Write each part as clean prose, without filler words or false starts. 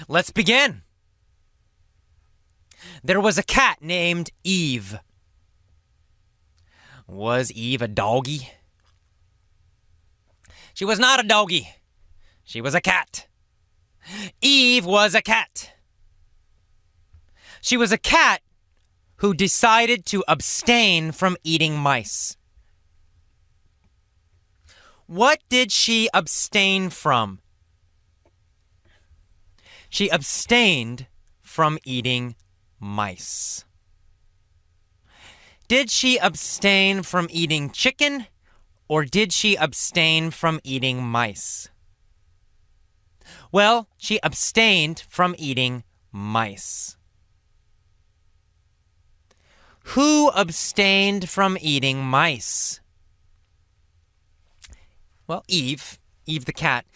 Let's begin. There was a cat named Eve. Was Eve a doggy? She was not a doggy. She was a cat. Eve was a cat. She was a cat who decided to abstain from eating mice. What did she abstain from? She abstained from eating mice. Did she abstain from eating chicken, or did she abstain from eating mice? Well, she abstained from eating mice. Who abstained from eating mice? Well, Eve the cat,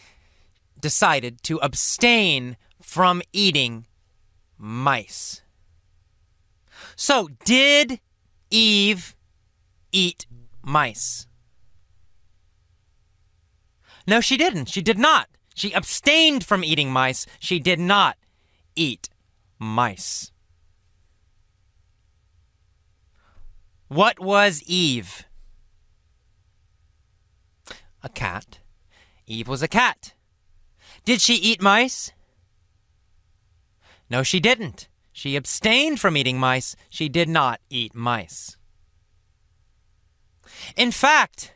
decided to abstain from eating mice. So, did Eve eat mice? No, she didn't. She did not. She abstained from eating mice. She did not eat mice. What was Eve? A cat. Eve was a cat. Did she eat mice? No, she didn't. She abstained from eating mice. She did not eat mice. In fact,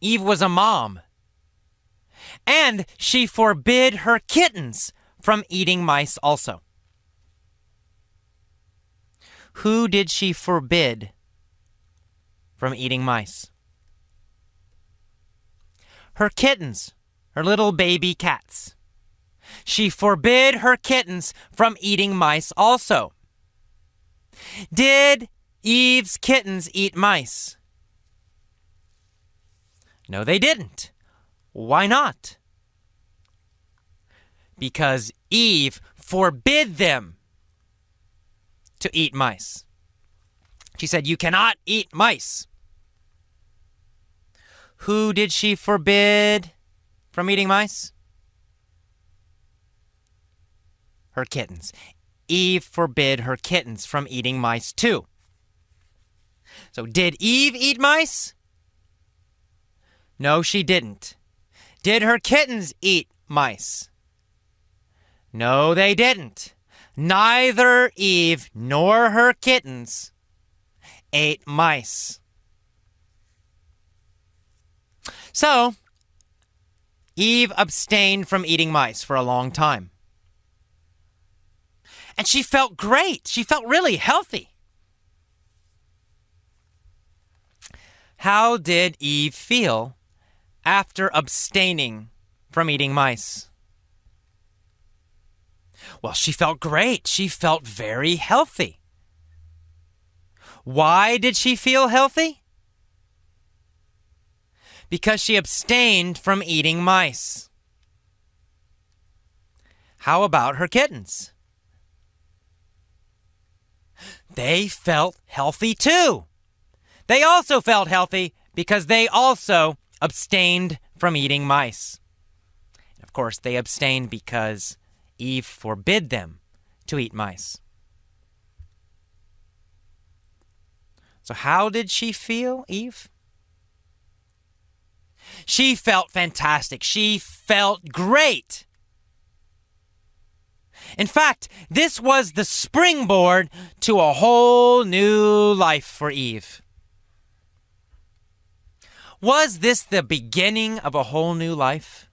Eve was a mom, and she forbid her kittens from eating mice also. Who did she forbid from eating mice? Her kittens, her little baby cats. She forbid her kittens from eating mice also. Did Eve's kittens eat mice? No, they didn't. Why not? Because Eve forbid them to eat mice. She said, "You cannot eat mice." Who did she forbid from eating mice? Her kittens. Eve forbid her kittens from eating mice too. So did Eve eat mice? No, she didn't. Did her kittens eat mice? No, they didn't. Neither Eve nor her kittens ate mice. So, Eve abstained from eating mice for a long time. And she felt great. She felt really healthy. How did Eve feel after abstaining from eating mice? Well, she felt great. She felt very healthy. Why did she feel healthy? Because she abstained from eating mice. How about her kittens? They felt healthy too. They also felt healthy because they also abstained from eating mice. Of course, they abstained because Eve forbid them to eat mice. So how did she feel, Eve? She felt fantastic. She felt great. In fact, this was the springboard to a whole new life for Eve. Was this the beginning of a whole new life?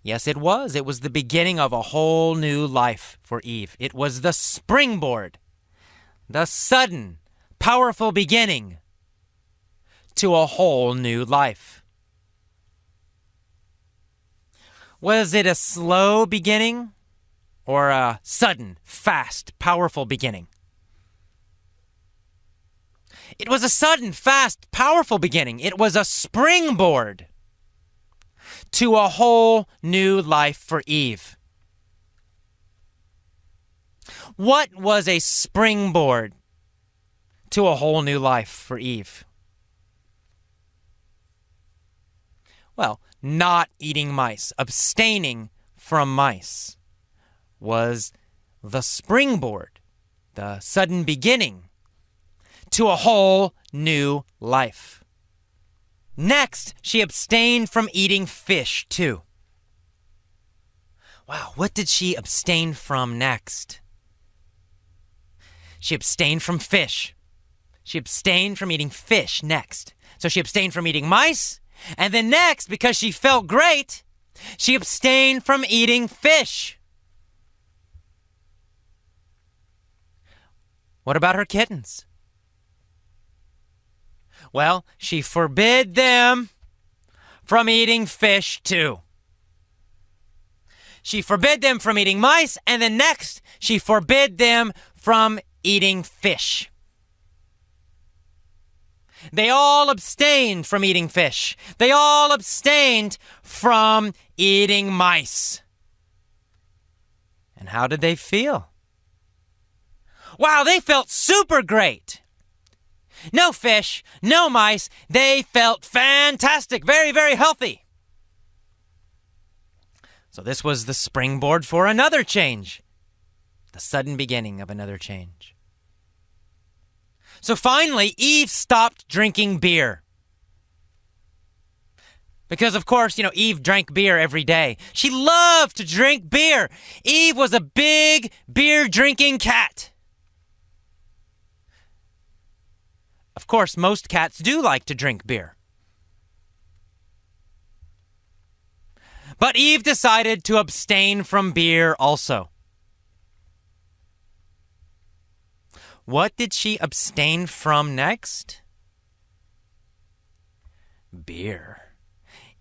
Yes, it was. It was the beginning of a whole new life for Eve. It was the springboard, the sudden, powerful beginning to a whole new life. Was it a slow beginning or a sudden, fast, powerful beginning? It was a sudden, fast, powerful beginning. It was a springboard to a whole new life for Eve. What was a springboard to a whole new life for Eve? Well, not eating mice, abstaining from mice was the springboard, the sudden beginning to a whole new life. Next, she abstained from eating fish, too. Wow, what did she abstain from next? She abstained from fish. She abstained from eating fish next. So she abstained from eating mice, and then next, because she felt great, she abstained from eating fish. What about her kittens? Well, she forbid them from eating fish too. She forbid them from eating mice, and then next, she forbid them from eating fish. They all abstained from eating fish. They all abstained from eating mice. And how did they feel? Wow, they felt super great. No fish, no mice. They felt fantastic, very, very healthy. So this was the springboard for another change, the sudden beginning of another change. So finally, Eve stopped drinking beer. Because, of course, Eve drank beer every day. She loved to drink beer. Eve was a big beer-drinking cat. Of course, most cats do like to drink beer. But Eve decided to abstain from beer also. What did she abstain from next? Beer.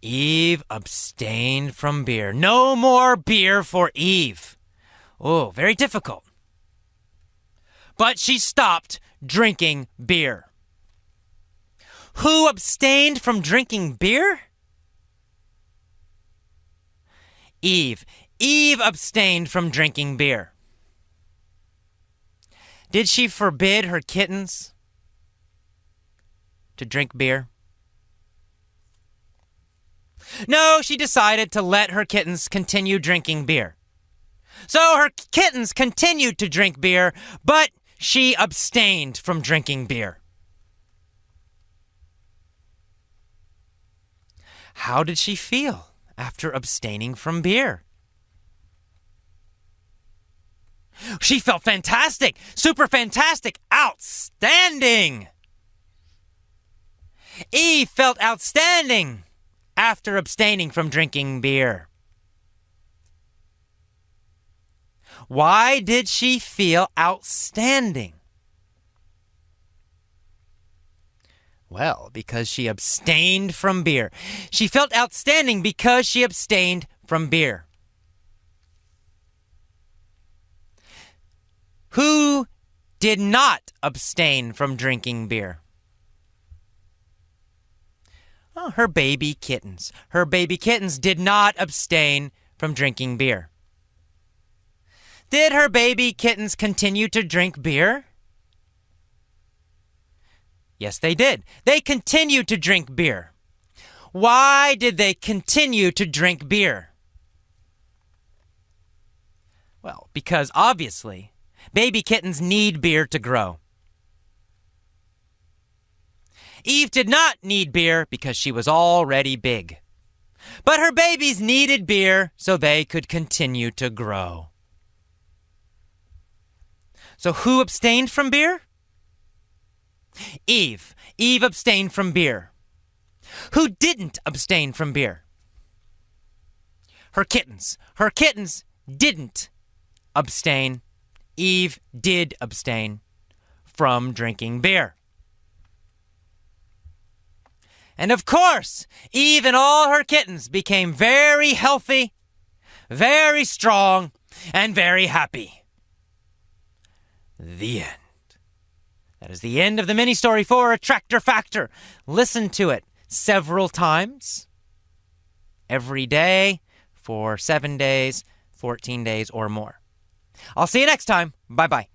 Eve abstained from beer. No more beer for Eve. Oh, very difficult. But she stopped drinking beer. Who abstained from drinking beer? Eve. Eve abstained from drinking beer. Did she forbid her kittens to drink beer? No, she decided to let her kittens continue drinking beer. So her kittens continued to drink beer, but she abstained from drinking beer. How did she feel after abstaining from beer? She felt fantastic, super fantastic, outstanding. Eve felt outstanding after abstaining from drinking beer. Why did she feel outstanding? Well, because she abstained from beer. She felt outstanding because she abstained from beer. Who did not abstain from drinking beer? Oh, her baby kittens. Her baby kittens did not abstain from drinking beer. Did her baby kittens continue to drink beer? Yes, they did. They continued to drink beer. Why did they continue to drink beer? Well, because obviously, baby kittens need beer to grow. Eve did not need beer because she was already big. But her babies needed beer so they could continue to grow. So who abstained from beer? Eve. Eve abstained from beer. Who didn't abstain from beer? Her kittens. Her kittens didn't abstain. Eve did abstain from drinking beer. And of course, Eve and all her kittens became very healthy, very strong, and very happy. The end. That is the end of the mini-story for Attractor Factor. Listen to it several times every day for 7 days, 14 days, or more. I'll see you next time. Bye-bye.